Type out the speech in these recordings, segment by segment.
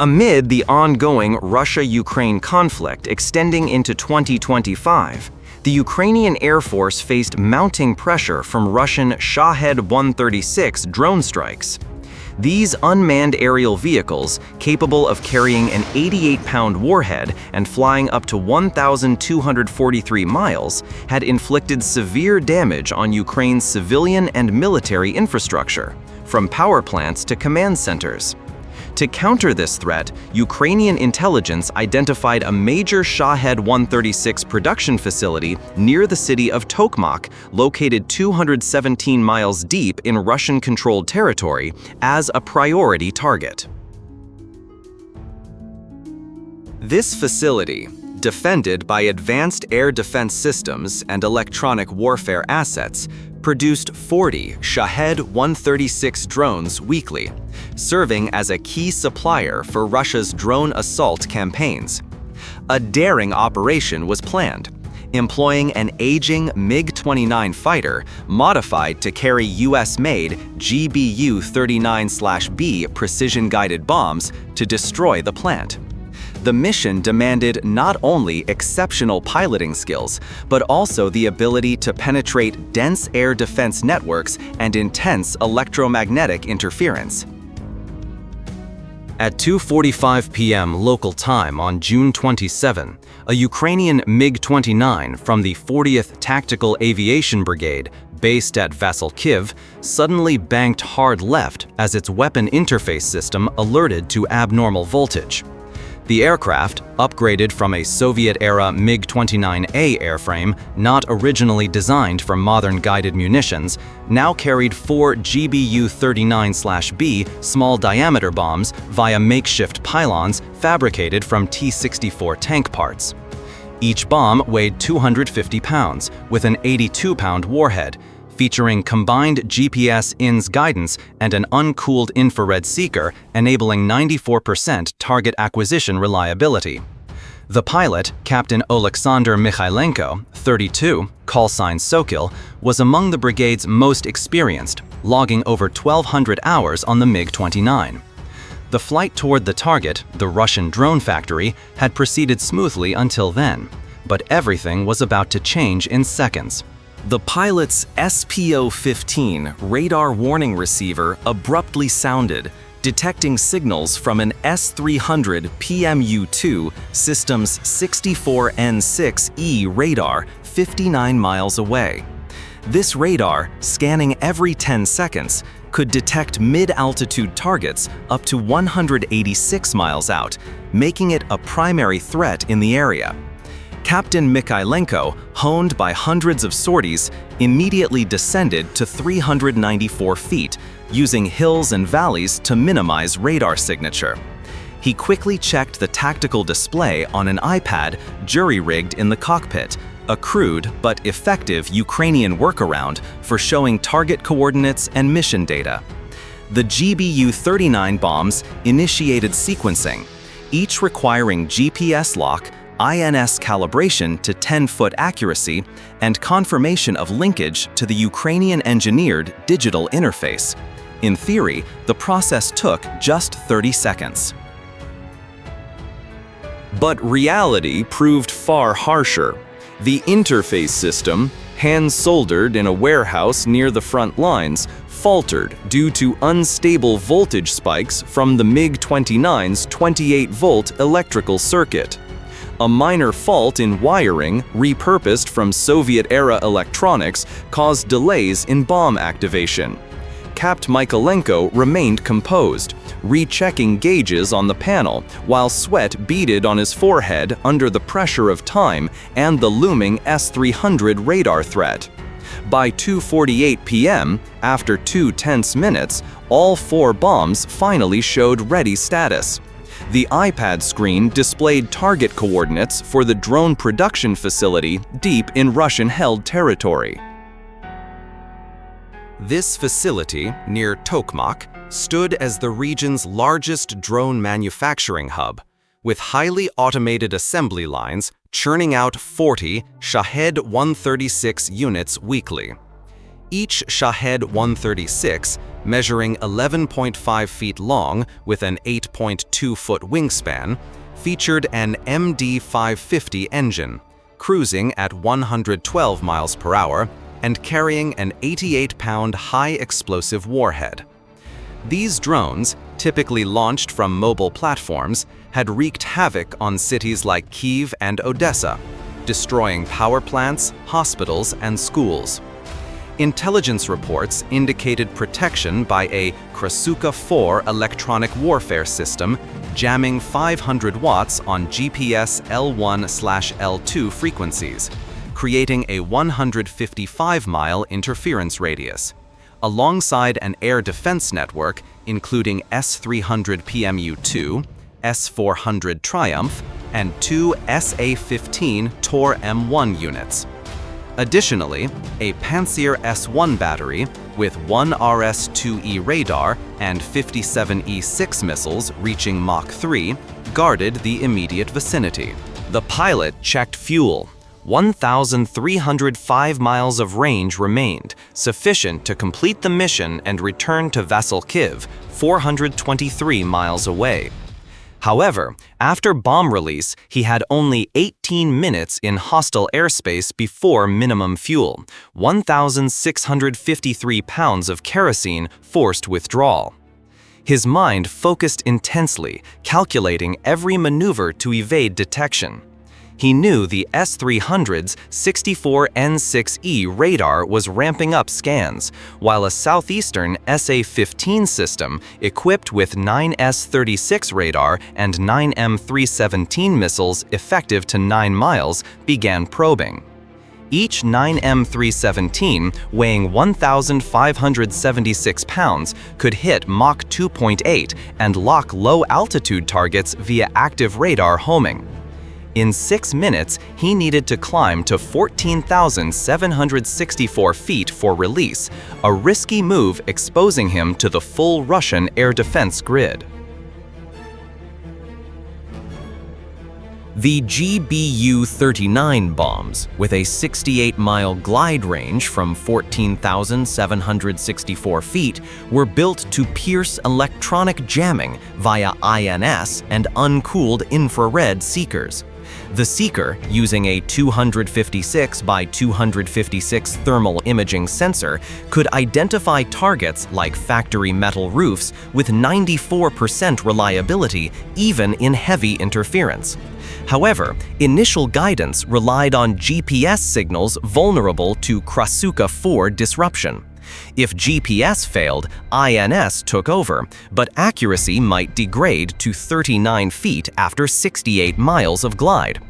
Amid the ongoing Russia-Ukraine conflict extending into 2025, the Ukrainian Air Force faced mounting pressure from Russian Shahed-136 drone strikes. These unmanned aerial vehicles, capable of carrying an 88-pound warhead and flying up to 1,243 miles, had inflicted severe damage on Ukraine's civilian and military infrastructure, from power plants to command centers. To counter this threat, Ukrainian intelligence identified a major Shahed-136 production facility near the city of Tokmak, located 217 miles deep in Russian-controlled territory, as a priority target. This facility, defended by advanced air defense systems and electronic warfare assets, produced 40 Shahed-136 drones weekly, serving as a key supplier for Russia's drone assault campaigns. A daring operation was planned, employing an aging MiG-29 fighter modified to carry US-made GBU-39/B precision-guided bombs to destroy the plant. The mission demanded not only exceptional piloting skills, but also the ability to penetrate dense air defense networks and intense electromagnetic interference. At 2:45 p.m. local time on June 27, a Ukrainian MiG-29 from the 40th Tactical Aviation Brigade, based at Vasilkiv, suddenly banked hard left as its weapon interface system alerted to abnormal voltage. The aircraft, upgraded from a Soviet-era MiG-29A airframe not originally designed for modern guided munitions, now carried 4 GBU-39/B small-diameter bombs via makeshift pylons fabricated from T-64 tank parts. Each bomb weighed 250 pounds, with an 82-pound warhead, featuring combined GPS-INS guidance and an uncooled infrared seeker, enabling 94% target acquisition reliability. The pilot, Captain Oleksandr Mykhailenko, 32, callsign Sokil, was among the brigade's most experienced, logging over 1,200 hours on the MiG-29. The flight toward the target, the Russian drone factory, had proceeded smoothly until then, but everything was about to change in seconds. The pilot's SPO-15 radar warning receiver abruptly sounded, detecting signals from an S-300 PMU-2 Systems 64N6E radar 59 miles away. This radar, scanning every 10 seconds, could detect mid-altitude targets up to 186 miles out, making it a primary threat in the area. Captain Mykhailenko, honed by hundreds of sorties, immediately descended to 394 feet, using hills and valleys to minimize radar signature. He quickly checked the tactical display on an iPad jury-rigged in the cockpit, a crude but effective Ukrainian workaround for showing target coordinates and mission data. The GBU-39 bombs initiated sequencing, each requiring GPS lock, INS calibration to 10-foot accuracy, and confirmation of linkage to the Ukrainian-engineered digital interface. In theory, the process took just 30 seconds. But reality proved far harsher. The interface system, hand-soldered in a warehouse near the front lines, faltered due to unstable voltage spikes from the MiG-29's 28-volt electrical circuit. A minor fault in wiring, repurposed from Soviet-era electronics, caused delays in bomb activation. Captain Mykhailenko remained composed, rechecking gauges on the panel, while sweat beaded on his forehead under the pressure of time and the looming S-300 radar threat. By 2:48 p.m., after 2 tense minutes, all 4 bombs finally showed ready status. The iPad screen displayed target coordinates for the drone production facility deep in Russian-held territory. This facility, near Tokmak, stood as the region's largest drone manufacturing hub, with highly automated assembly lines churning out 40 Shahed-136 units weekly. Each Shahed-136, measuring 11.5 feet long with an 8.2-foot wingspan, featured an MD-550 engine, cruising at 112 miles per hour and carrying an 88-pound high-explosive warhead. These drones, typically launched from mobile platforms, had wreaked havoc on cities like Kyiv and Odessa, destroying power plants, hospitals, and schools. Intelligence reports indicated protection by a Krasuka-4 electronic warfare system jamming 500 watts on GPS L1/L2 frequencies, creating a 155-mile interference radius. Alongside an air defense network including S-300 PMU-2, S-400 Triumph, and 2 SA-15 Tor M1 units. Additionally, a Pantsir S-1 battery with 1 RS-2E radar and 57 E-6 missiles reaching Mach 3 guarded the immediate vicinity. The pilot checked fuel. 1,305 miles of range remained, sufficient to complete the mission and return to Vasilkiv, 423 miles away. However, after bomb release, he had only 18 minutes in hostile airspace before minimum fuel, 1,653 pounds of kerosene forced withdrawal. His mind focused intensely, calculating every maneuver to evade detection. He knew the S-300's 64N6E radar was ramping up scans, while a southeastern SA-15 system equipped with 9S-36 radar and 9M-317 missiles effective to 9 miles began probing. Each 9M-317, weighing 1,576 pounds, could hit Mach 2.8 and lock low-altitude targets via active radar homing. In 6 minutes, he needed to climb to 14,764 feet for release, a risky move exposing him to the full Russian air defense grid. The GBU-39 bombs, with a 68-mile glide range from 14,764 feet, were built to pierce electronic jamming via INS and uncooled infrared seekers. The seeker, using a 256 by 256 thermal imaging sensor, could identify targets like factory metal roofs with 94% reliability even in heavy interference. However, initial guidance relied on GPS signals vulnerable to Krasuka-4 disruption. If GPS failed, INS took over, but accuracy might degrade to 39 feet after 68 miles of glide.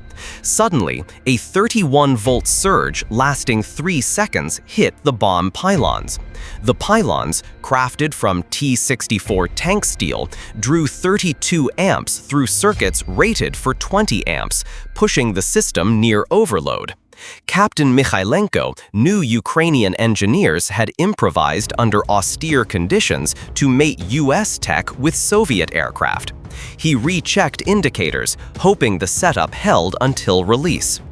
Suddenly, a 31-volt surge lasting 3 seconds hit the bomb pylons. The pylons, crafted from T-64 tank steel, drew 32 amps through circuits rated for 20 amps, pushing the system near overload. Captain Mykhailenko knew Ukrainian engineers had improvised under austere conditions to mate US tech with Soviet aircraft. He rechecked indicators, hoping the setup held until release.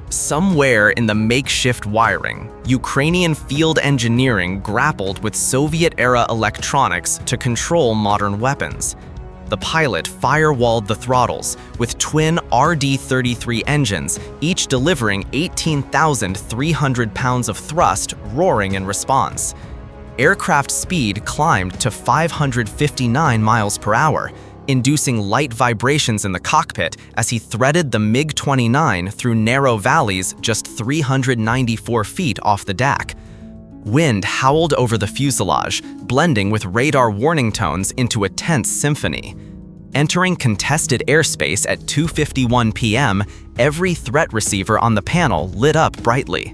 Somewhere in the makeshift wiring, Ukrainian field engineering grappled with Soviet-era electronics to control modern weapons. The pilot firewalled the throttles with twin RD-33 engines, each delivering 18,300 pounds of thrust roaring in response. Aircraft speed climbed to 559 miles per hour, inducing light vibrations in the cockpit as he threaded the MiG-29 through narrow valleys just 394 feet off the deck. Wind howled over the fuselage, blending with radar warning tones into a tense symphony. Entering contested airspace at 2:51 p.m., every threat receiver on the panel lit up brightly.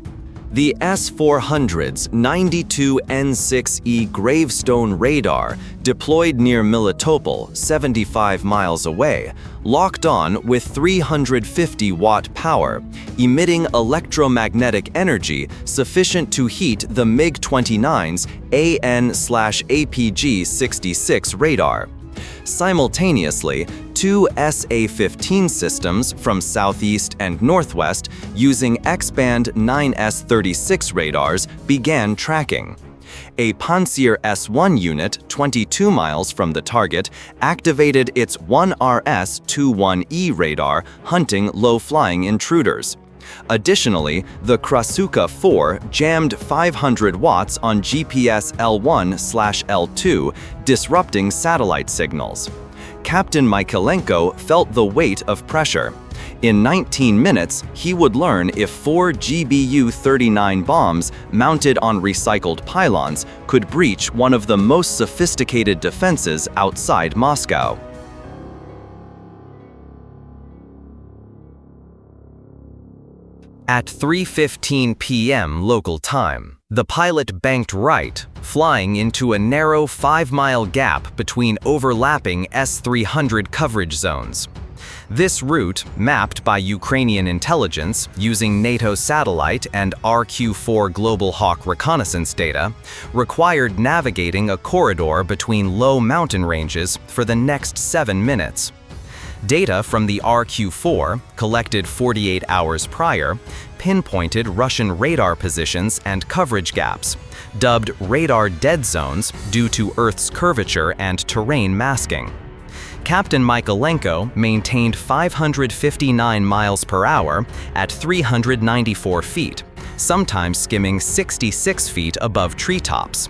The S-400's 92 N6E gravestone radar, deployed near Melitopol, 75 miles away, locked on with 350-watt power, emitting electromagnetic energy sufficient to heat the MiG-29's AN/APG-66 radar. Simultaneously, two SA-15 systems from southeast and northwest using X-band 9S-36 radars began tracking. A Pantsir S-1 unit 22 miles from the target activated its 1RS-21E radar hunting low-flying intruders. Additionally, the Krasuka-4 jammed 500 watts on GPS L1/L2, disrupting satellite signals. Captain Mykhailenko felt the weight of pressure. In 19 minutes, he would learn if 4 GBU-39 bombs mounted on recycled pylons could breach one of the most sophisticated defenses outside Moscow. At 3:15 p.m. local time, the pilot banked right, flying into a narrow 5-mile gap between overlapping S-300 coverage zones. This route, mapped by Ukrainian intelligence using NATO satellite and RQ-4 Global Hawk reconnaissance data, required navigating a corridor between low mountain ranges for the next 7 minutes. Data from the RQ-4, collected 48 hours prior, pinpointed Russian radar positions and coverage gaps, dubbed radar dead zones due to Earth's curvature and terrain masking. Captain Mykhailenko maintained 559 miles per hour at 394 feet, sometimes skimming 66 feet above treetops.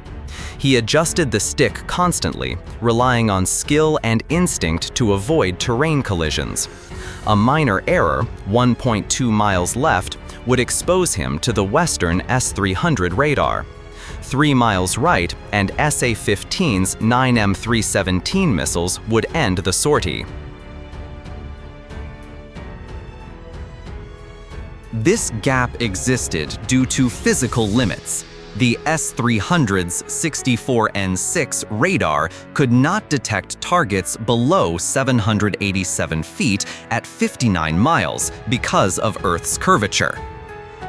He adjusted the stick constantly, relying on skill and instinct to avoid terrain collisions. A minor error, 1.2 miles left, would expose him to the western S-300 radar. 3 miles right, and SA-15's 9M317 missiles would end the sortie. This gap existed due to physical limits. The S-300's 64N6 radar could not detect targets below 787 feet at 59 miles because of Earth's curvature.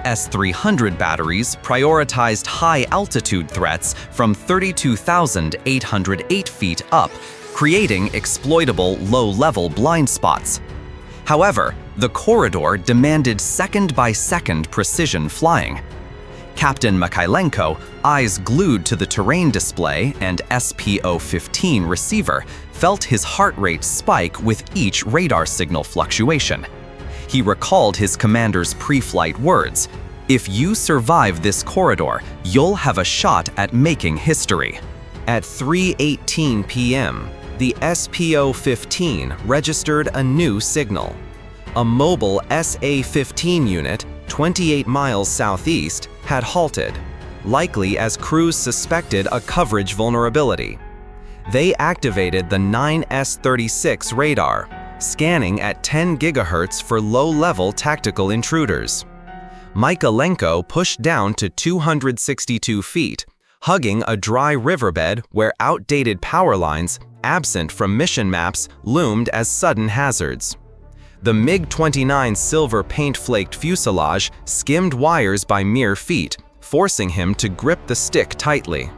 S-300 batteries prioritized high-altitude threats from 32,808 feet up, creating exploitable low-level blind spots. However, the corridor demanded second-by-second precision flying. Captain Mykhailenko, eyes glued to the terrain display and SPO-15 receiver, felt his heart rate spike with each radar signal fluctuation. He recalled his commander's pre-flight words, "If you survive this corridor, you'll have a shot at making history." At 3:18 p.m., the SPO-15 registered a new signal. A mobile SA-15 unit, 28 miles southeast, had halted, likely as crews suspected a coverage vulnerability. They activated the 9S-36 radar, scanning at 10 GHz for low-level tactical intruders. Mykhailenko pushed down to 262 feet, hugging a dry riverbed where outdated power lines, absent from mission maps, loomed as sudden hazards. The MiG-29 silver paint-flaked fuselage skimmed wires by mere feet, forcing him to grip the stick tightly.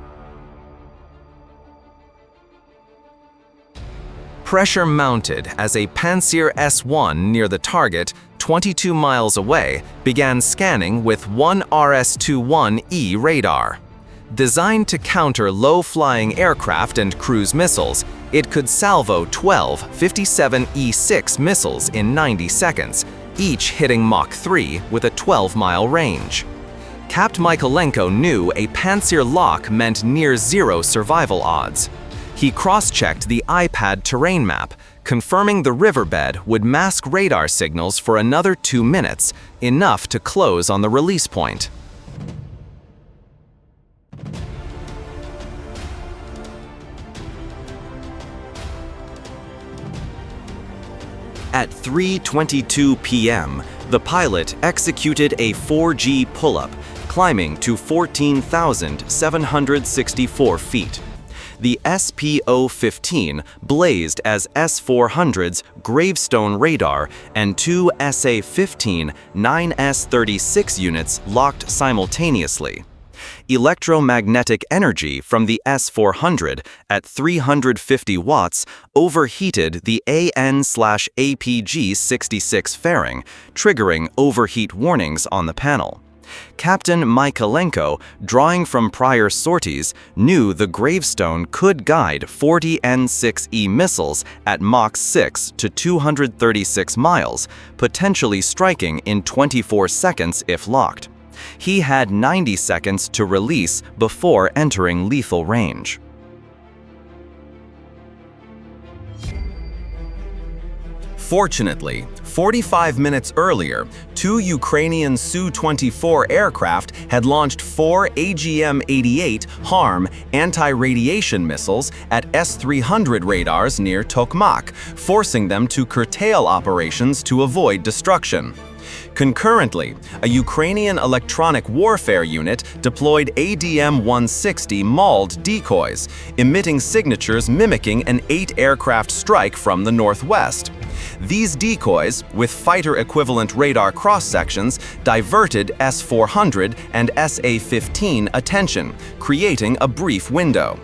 Pressure mounted as a Pantsir S-1 near the target, 22 miles away, began scanning with 1RS-21E radar. Designed to counter low-flying aircraft and cruise missiles, it could salvo 12 57E6 missiles in 90 seconds, each hitting Mach 3 with a 12-mile range. Capt. Mykhailenko knew a Pantsir lock meant near-zero survival odds. He cross-checked the iPad terrain map, confirming the riverbed would mask radar signals for another 2 minutes, enough to close on the release point. At 3:22 p.m., the pilot executed a 4G pull-up, climbing to 14,764 feet. The SPO-15 blazed as S-400's Gravestone radar and two SA-15 9S-36 units locked simultaneously. Electromagnetic energy from the S-400 at 350 watts overheated the AN/APG-66 fairing, triggering overheat warnings on the panel. Captain Mykhailenko, drawing from prior sorties, knew the gravestone could guide 40 N-6E missiles at Mach 6 to 236 miles, potentially striking in 24 seconds if locked. He had 90 seconds to release before entering lethal range. Fortunately, 45 minutes earlier, two Ukrainian Su-24 aircraft had launched 4 AGM-88 HARM anti-radiation missiles at S-300 radars near Tokmak, forcing them to curtail operations to avoid destruction. Concurrently, a Ukrainian electronic warfare unit deployed ADM-160 mauled decoys, emitting signatures mimicking an 8-aircraft strike from the northwest. These decoys, with fighter-equivalent radar cross-sections, diverted S-400 and SA-15 attention, creating a brief window.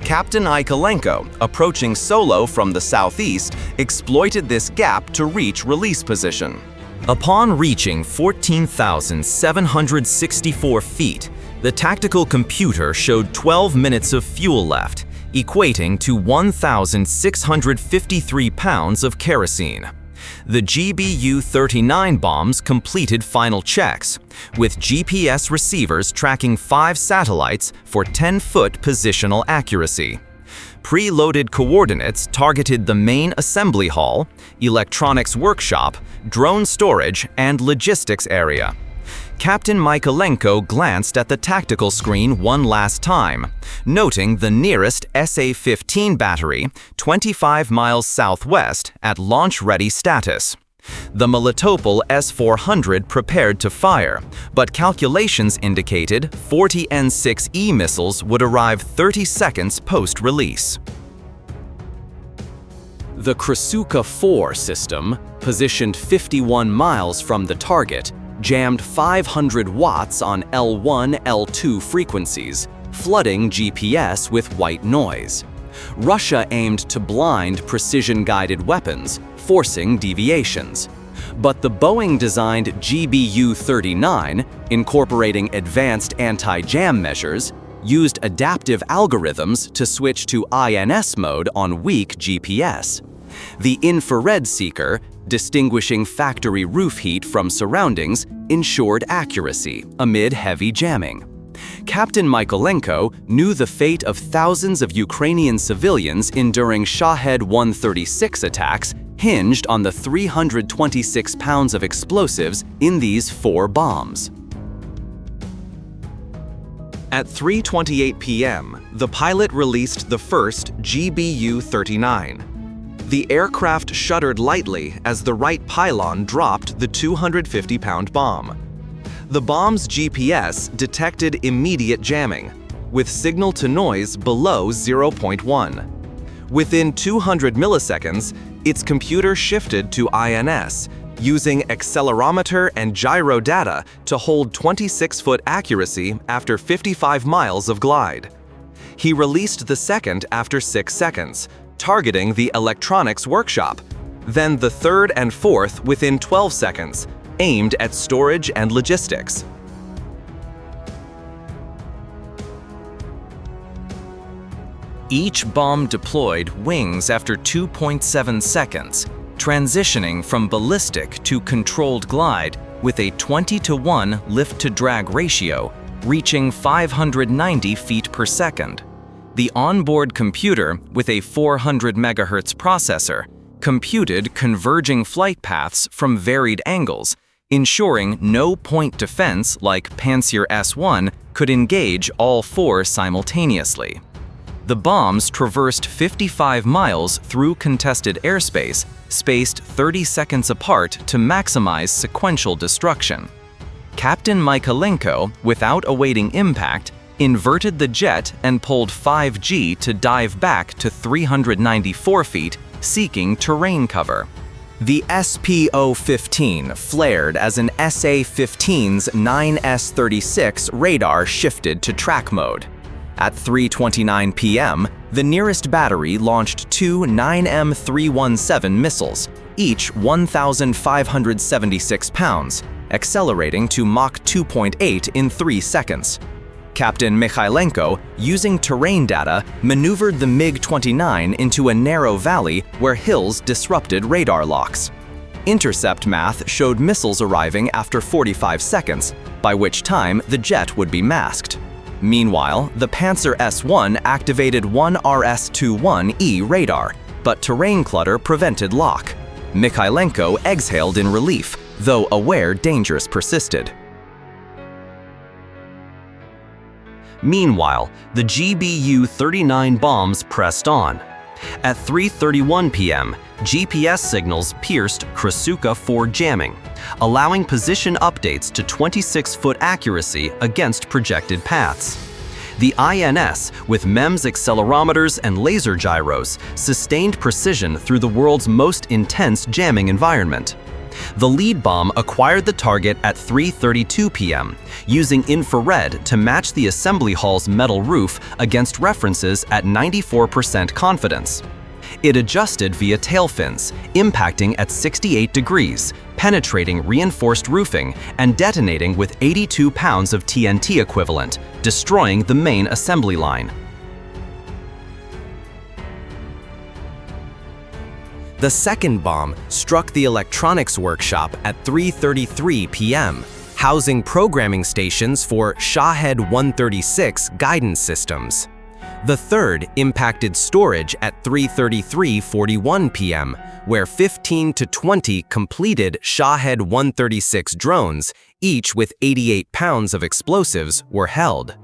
Captain Mykhailenko, approaching solo from the southeast, exploited this gap to reach release position. Upon reaching 14,764 feet, the tactical computer showed 12 minutes of fuel left, equating to 1,653 pounds of kerosene. The GBU-39 bombs completed final checks, with GPS receivers tracking 5 satellites for 10-foot positional accuracy. Preloaded coordinates targeted the main assembly hall, electronics workshop, drone storage, and logistics area. Captain Mykhailenko glanced at the tactical screen one last time, noting the nearest SA-15 battery 25 miles southwest at launch-ready status. The Melitopol S-400 prepared to fire, but calculations indicated 40 N-6E missiles would arrive 30 seconds post-release. The Krasuka-4 system, positioned 51 miles from the target, jammed 500 watts on L1, L2 frequencies, flooding GPS with white noise. Russia aimed to blind precision-guided weapons, forcing deviations. But the Boeing-designed GBU-39, incorporating advanced anti-jam measures, used adaptive algorithms to switch to INS mode on weak GPS. The infrared seeker, distinguishing factory roof heat from surroundings, ensured accuracy amid heavy jamming. Captain Mykhailenko knew the fate of thousands of Ukrainian civilians enduring Shahed-136 attacks hinged on the 326 pounds of explosives in these 4 bombs. At 3:28 p.m., the pilot released the first GBU-39. The aircraft shuddered lightly as the right pylon dropped the 250-pound bomb. The bomb's GPS detected immediate jamming, with signal-to-noise below 0.1. Within 200 milliseconds, its computer shifted to INS, using accelerometer and gyro data to hold 26-foot accuracy after 55 miles of glide. He released the second after 6 seconds, targeting the electronics workshop, then the third and fourth within 12 seconds, aimed at storage and logistics. Each bomb deployed wings after 2.7 seconds, transitioning from ballistic to controlled glide with a 20-to-1 lift-to-drag ratio, reaching 590 feet per second. The onboard computer, with a 400 MHz processor, computed converging flight paths from varied angles, ensuring no point defense like Pantsir S-1 could engage all 4 simultaneously. The bombs traversed 55 miles through contested airspace, spaced 30 seconds apart to maximize sequential destruction. Captain Mykhailenko, without awaiting impact, inverted the jet and pulled 5G to dive back to 394 feet, seeking terrain cover. The SP-015 flared as an SA-15's 9S-36 radar shifted to track mode. At 3:29 p.m., the nearest battery launched two 9M317 missiles, each 1,576 pounds, accelerating to Mach 2.8 in 3 seconds. Captain Mykhailenko, using terrain data, maneuvered the MiG-29 into a narrow valley where hills disrupted radar locks. Intercept math showed missiles arriving after 45 seconds, by which time the jet would be masked. Meanwhile, the Panzer S-1 activated one RS-21E radar, but terrain clutter prevented lock. Mykhailenko exhaled in relief, though aware dangers persisted. Meanwhile, the GBU-39 bombs pressed on. At 3:31 p.m., GPS signals pierced Krasuka 4 jamming, allowing position updates to 26-foot accuracy against projected paths. The INS, with MEMS accelerometers and laser gyros, sustained precision through the world's most intense jamming environment. The lead bomb acquired the target at 3:32 p.m., using infrared to match the assembly hall's metal roof against references at 94% confidence. It adjusted via tail fins, impacting at 68 degrees, penetrating reinforced roofing, and detonating with 82 pounds of TNT equivalent, destroying the main assembly line. The second bomb struck the electronics workshop at 3:33 p.m., housing programming stations for Shahed-136 guidance systems. The third impacted storage at 3:41 p.m., where 15 to 20 completed Shahed-136 drones, each with 88 pounds of explosives, were held.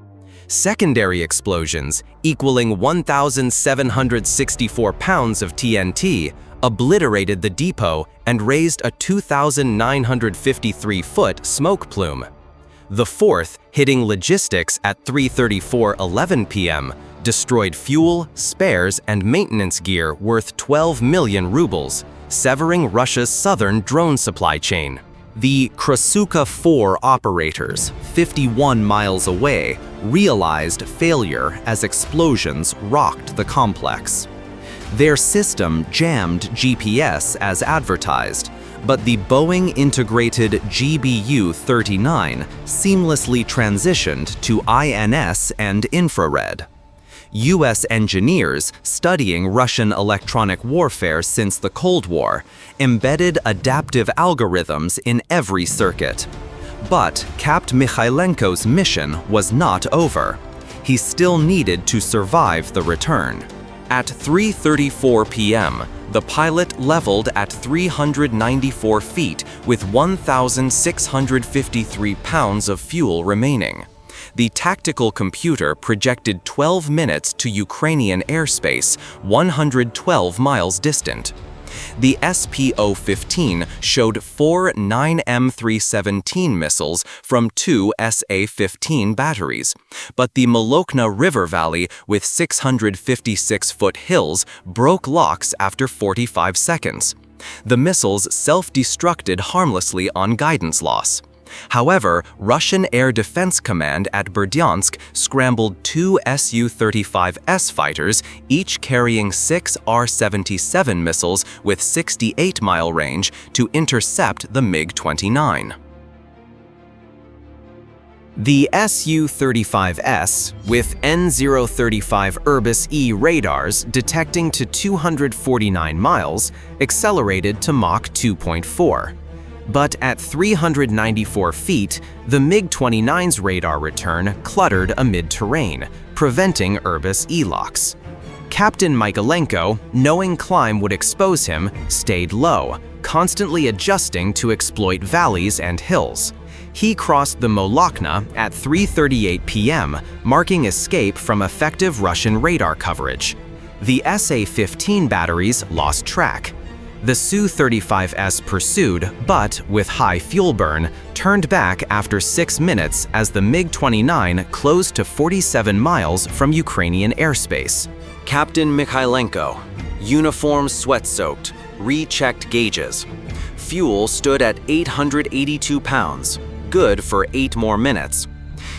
Secondary explosions, equaling 1,764 pounds of TNT, obliterated the depot and raised a 2,953-foot smoke plume. The fourth, hitting logistics at 3:34:11 p.m., destroyed fuel, spares, and maintenance gear worth 12 million rubles, severing Russia's southern drone supply chain. The Krasuka 4 operators, 51 miles away, realized failure as explosions rocked the complex. Their system jammed GPS as advertised, but the Boeing integrated GBU-39 seamlessly transitioned to INS and infrared. U.S. engineers studying Russian electronic warfare since the Cold War embedded adaptive algorithms in every circuit. But Capt. Mykhailenko's mission was not over. He still needed to survive the return. At 3:34 p.m., the pilot leveled at 394 feet with 1,653 pounds of fuel remaining. The tactical computer projected 12 minutes to Ukrainian airspace, 112 miles distant. The SP-015 showed 4 9M317 missiles from 2 SA-15 batteries, but the Molokna River Valley with 656-foot hills broke locks after 45 seconds. The missiles self-destructed harmlessly on guidance loss. However, Russian Air Defense Command at Berdyansk scrambled 2 Su-35S fighters, each carrying 6 R-77 missiles with 68-mile range, to intercept the MiG-29. The Su-35S, with N-035 Urbis-E radars detecting to 249 miles, accelerated to Mach 2.4. But at 394 feet, the MiG-29's radar return cluttered amid terrain, preventing Urbis-E locks. Captain Mykhailenko, knowing climb would expose him, stayed low, constantly adjusting to exploit valleys and hills. He crossed the Molokna at 3:38 p.m., marking escape from effective Russian radar coverage. The SA-15 batteries lost track. The Su-35S pursued, but, with high fuel burn, turned back after 6 minutes as the MiG-29 closed to 47 miles from Ukrainian airspace. Captain Mykhailenko, uniform sweat-soaked, rechecked gauges. Fuel stood at 882 pounds, good for 8 more minutes.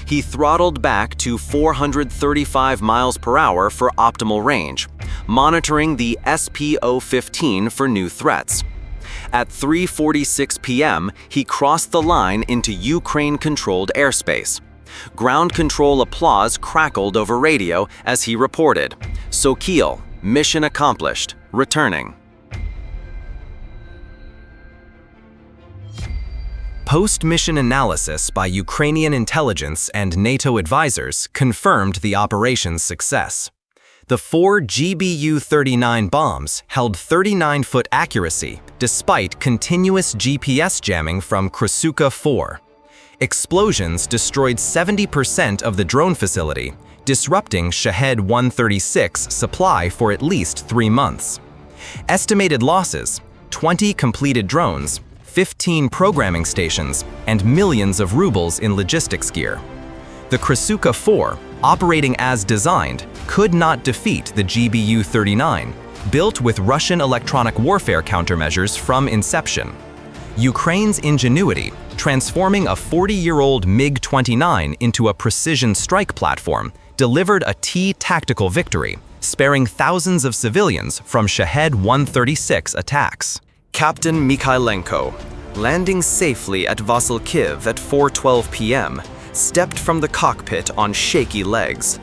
He throttled back to 435 miles per hour for optimal range, monitoring the SPO-15 for new threats. At 3:46 p.m., he crossed the line into Ukraine-controlled airspace. Ground control applause crackled over radio as he reported, "Sokil, mission accomplished, returning." Post-mission analysis by Ukrainian intelligence and NATO advisors confirmed the operation's success. The 4 GBU-39 bombs held 39-foot accuracy despite continuous GPS jamming from Krasuka 4. Explosions destroyed 70% of the drone facility, disrupting Shahed-136 supply for at least 3 months. Estimated losses: 20 completed drones, 15 programming stations, and millions of rubles in logistics gear. The Krasuka 4, operating as designed, could not defeat the GBU-39, built with Russian electronic warfare countermeasures from inception. Ukraine's ingenuity, transforming a 40-year-old MiG-29 into a precision strike platform, delivered a T-tactical victory, sparing thousands of civilians from Shahed-136 attacks. Captain Mykhailenko, landing safely at Vasilkiv at 4:12 p.m., stepped from the cockpit on shaky legs.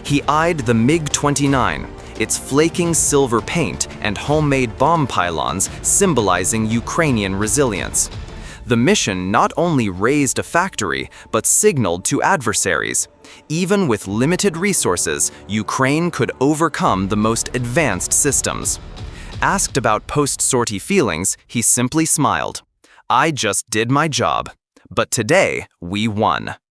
He eyed the MiG-29, its flaking silver paint and homemade bomb pylons symbolizing Ukrainian resilience. The mission not only raised a factory, but signaled to adversaries. Even with limited resources, Ukraine could overcome the most advanced systems. Asked about post-sortie feelings, he simply smiled. "I just did my job. But today, we won."